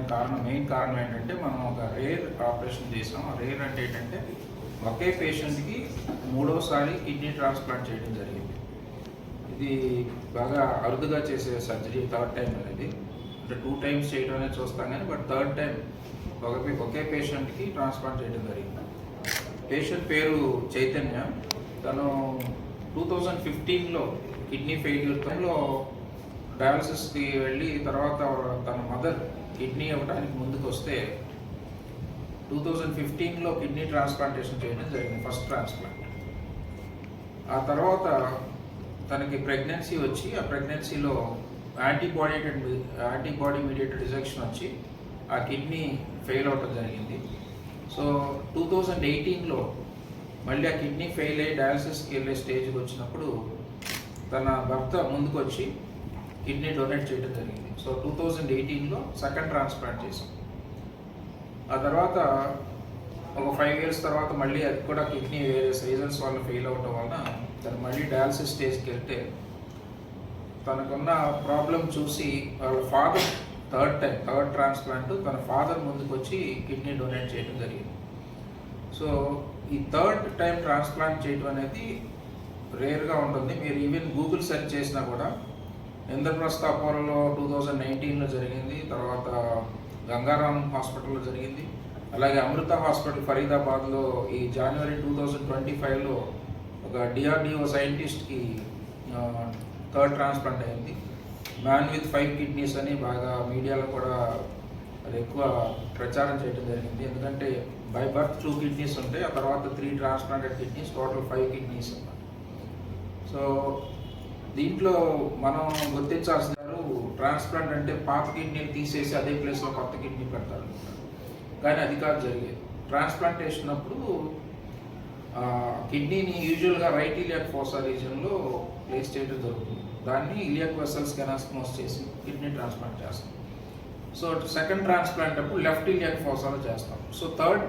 చేయడానికి మెయిన్ కారణం ఏంటంటే మనం ఒక రేర్ ఆపరేషన్ చేసాం. ఆ రేర్ అంటే ఏంటంటే ఒకే పేషెంట్కి మూడోసారి కిడ్నీ ట్రాన్స్ప్లాంట్ చేయడం జరిగింది. ఇది బాగా అరుదుగా చేసే సర్జరీ, థర్డ్ టైం అనేది. అంటే 2 times చేయడం అనేది చూస్తాం కానీ బట్ థర్డ్ టైం ఒకే పేషెంట్కి ట్రాన్స్ప్లాంట్ చేయడం జరిగింది. పేషెంట్ పేరు చైతన్య. తను 2015లో కిడ్నీ ఫెయిల్యూర్లో డయాలసిస్కి వెళ్ళి తర్వాత తన మదర్ కిడ్నీ ఇవ్వడానికి ముందుకు వస్తే 2015లో కిడ్నీ ట్రాన్స్ప్లాంటేషన్ చేయడం జరిగింది, ఫస్ట్ ట్రాన్స్ప్లాంట్. ఆ తర్వాత తనకి ప్రెగ్నెన్సీ వచ్చి ఆ ప్రెగ్నెన్సీలో యాంటీబాడీ మీడియేటెడ్ రిజెక్షన్ వచ్చి ఆ కిడ్నీ ఫెయిల్ అవటం జరిగింది. సో 2018లో మళ్ళీ ఆ కిడ్నీ ఫెయిల్ అయ్యి డయాలసిస్కి వెళ్ళే స్టేజ్కి వచ్చినప్పుడు తన భర్త ముందుకు వచ్చి కిడ్నీ డొనేట్ చేయడం జరిగింది. సో 2018లో సెకండ్ ట్రాన్స్ప్లాంట్ చేసాం. ఆ తర్వాత ఒక 5 years తర్వాత మళ్ళీ అది కూడా కిడ్నీ వేరియస్ రీజన్స్ వల్ల ఫెయిల్ అవటం వలన తను మళ్ళీ డయాలసిస్ స్టేజ్కి వెళ్తే తనకున్న ప్రాబ్లం చూసి వాళ్ళ ఫాదర్ థర్డ్ ట్రాన్స్ప్లాంట్ తన ఫాదర్ ముందుకు వచ్చి కిడ్నీ డొనేట్ చేయడం జరిగింది. సో ఈ థర్డ్ టైం ట్రాన్స్ప్లాంట్ చేయడం అనేది రేర్గా ఉంటుంది. మీరు ఈవెన్ గూగుల్ సెర్చ్ చేసినా కూడా ఇంద్రప్రస్థ అపోలోలో 2019లో జరిగింది, తర్వాత గంగారాం హాస్పిటల్లో జరిగింది, అలాగే అమృత హాస్పిటల్ ఫరీదాబాద్లో ఈ January 2025లో ఒక DRDO సైంటిస్ట్కి థర్డ్ ట్రాన్స్ప్లాంట్ అయింది. మ్యాన్ విత్ 5 kidneys అని బాగా మీడియాలో కూడా అది ఎక్కువ ప్రచారం చేయడం జరిగింది. ఎందుకంటే బై బర్త్ 2 kidneys ఉంటాయి, ఆ తర్వాత 3 ట్రాన్స్ప్లాంటెడ్ కిడ్నీస్, టోటల్ 5 kidneys అన్నమాట. సో దీంట్లో మనం గుర్తించాల్సిన ట్రాన్స్ప్లాంట్ అంటే పాత కిడ్నీని తీసేసి అదే ప్లేస్లో కొత్త కిడ్నీ పెడతారు, కానీ అది కాదు జరిగేది. ట్రాన్స్ప్లాంటేషన్ అప్పుడు కిడ్నీని యూజువల్గా రైట్ ఇలియాక్ ఫోసా రీజన్లో ప్లేస్ చేయడం జరుగుతుంది. దాన్ని ఇలియాక్ వెసల్స్ కెనాస్మోస్ చేసి కిడ్నీ ట్రాన్స్ప్లాంట్ చేస్తాం. సో సెకండ్ ట్రాన్స్ప్లాంట్ అప్పుడు లెఫ్ట్ ఇలియాక్ ఫోసాలో చేస్తాం. సో థర్డ్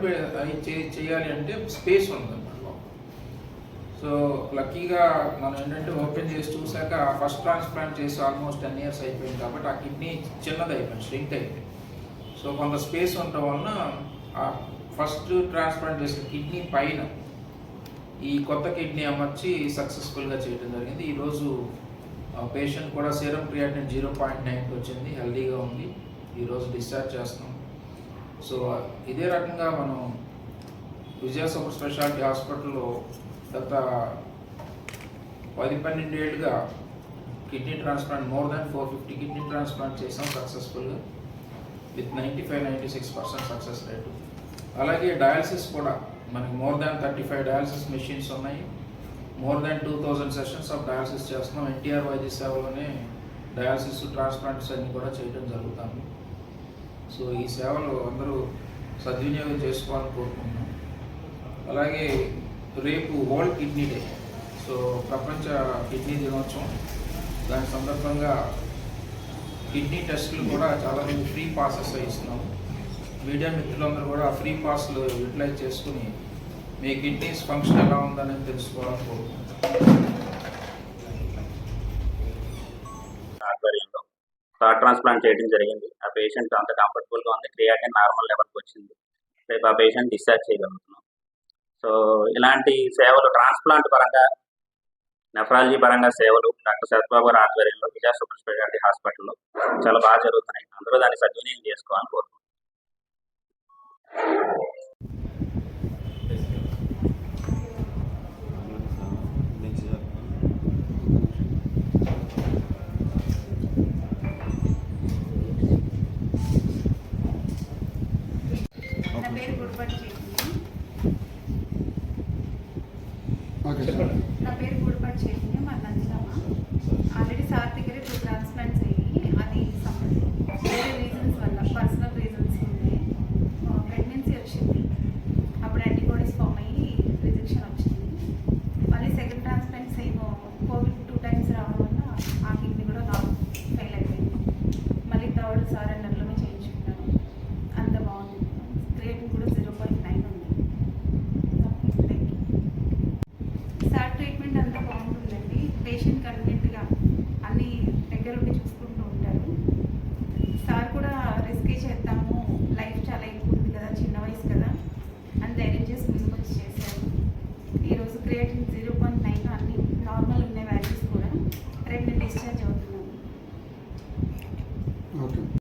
చేయాలి అంటే స్పేస్ ఉంది. సో లక్కీగా మనం ఏంటంటే ఓపెన్ చేసి చూసాక ఫస్ట్ ట్రాన్స్ప్లాంట్ చేసి ఆల్మోస్ట్ 10 years అయిపోయింది కాబట్టి ఆ కిడ్నీ చిన్నది అయిపోయింది, స్ట్రింక్ అయిపోయింది. సో కొంత స్పేస్ ఉండటం వలన ఆ ఫస్ట్ ట్రాన్స్ప్లాంట్ చేసిన కిడ్నీ పైన ఈ కొత్త కిడ్నీ అమర్చి సక్సెస్ఫుల్గా చేయడం జరిగింది. ఈరోజు పేషెంట్ కూడా సీరం క్రియాటినిన్ 0.9 వచ్చింది, హెల్దీగా ఉంది. ఈరోజు డిశ్చార్జ్ చేస్తున్నాం. సో ఇదే రకంగా మనం విజయ సూపర్ స్పెషాలిటీ హాస్పిటల్లో గత 10-12 ఏళ్ళుగా kidney transplant more than 450 kidney transplant చేసాం సక్సెస్ఫుల్గా విత్ 95-96% సక్సెస్ రేటు. అలాగే డయాలసిస్ కూడా మనకి మోర్ దాన్ 35 డయాలసిస్ మెషిన్స్ ఉన్నాయి, more than 2000 sessions of dialysis చేస్తున్నాం. NTR వైద్య సేవలోనే డయాలసిస్ ట్రాన్స్ప్లాంట్స్ అన్నీ కూడా చేయడం జరుగుతుంది. సో ఈ సేవలు అందరూ సద్వినియోగం చేసుకోవాలని కోరుకుంటున్నాం. అలాగే రేపు వరల్డ్ కిడ్నీ డే, సో ప్రపంచ కిడ్నీ దినోత్సవం. దాని సందర్భంగా కిడ్నీ టెస్టులు కూడా చాలా ఫ్రీ పాసెస్ ఇస్తున్నాము. మీడియా మిత్రులందరూ కూడా ఫ్రీ పాస్లు యూటిలైజ్ చేసుకుని మీ కిడ్నీస్ ఫంక్షన్ ఎలా ఉందని తెలుసుకోవాలని కోరుకుంటున్నాం. ఆధ్వర్యంలో థర్డ్ ట్రాన్స్ప్లాంట్ చేయడం జరిగింది. ఆ పేషెంట్ అంత కంఫర్టబుల్గా ఉంది, క్రియాటిన్ నార్మల్ లెవెల్కి వచ్చింది. రేపు ఆ పేషెంట్ డిశ్చార్జ్ చేయగలుగుతున్నాం. సో ఇలాంటి సేవలు ట్రాన్స్ప్లాంట్ పరంగా, నెఫ్రాలజీ పరంగా సేవలు డాక్టర్ సత్యబాబు గారి ఆధ్వర్యంలో విజయ సూపర్ స్పెషాలిటీ హాస్పిటల్లో చాలా బాగా జరుగుతున్నాయి. అందరూ దాన్ని సద్వినియోగం చేసుకోవాలని కోరుకుంటున్నాం. నా పేరు గుడిపట్టి చైతన్య, మా నందినమ్మ. ఆల్రెడీ సార్ దగ్గర 2 ట్రాన్స్ప్లాంట్స్ అయ్యి, అది వేరే రీజన్స్ వల్ల, పర్సనల్ రీజన్స్ ఉండే ప్రెగ్నెన్సీ వచ్చింది. అప్పుడు యాంటీబాడీస్ ఫామ్ అయ్యి రిజెక్షన్ వచ్చింది. మళ్ళీ సెకండ్ ట్రాన్స్ప్లాంట్స్ ఏమో కోవిడ్ 2 times రావడం వల్ల ఆ కిడ్నీ కూడా నాకు ఫెయిల్ అయిపోయింది. మళ్ళీ థర్డ్ సార్ నెలలోనే చేయించుకున్నాను. అంత బాగుంది. క్రియేటిన్ కూడా 0.9 ఉంది. సార్ ట్రీట్మెంట్ అంతా బాగుంటుందండి. పేషెంట్ కన్వీనియంట్గా అన్నీ దగ్గరుండి చూసుకుంటూ ఉంటారు. సార్ కూడా రిస్కే చేద్దాం అవుతుంది.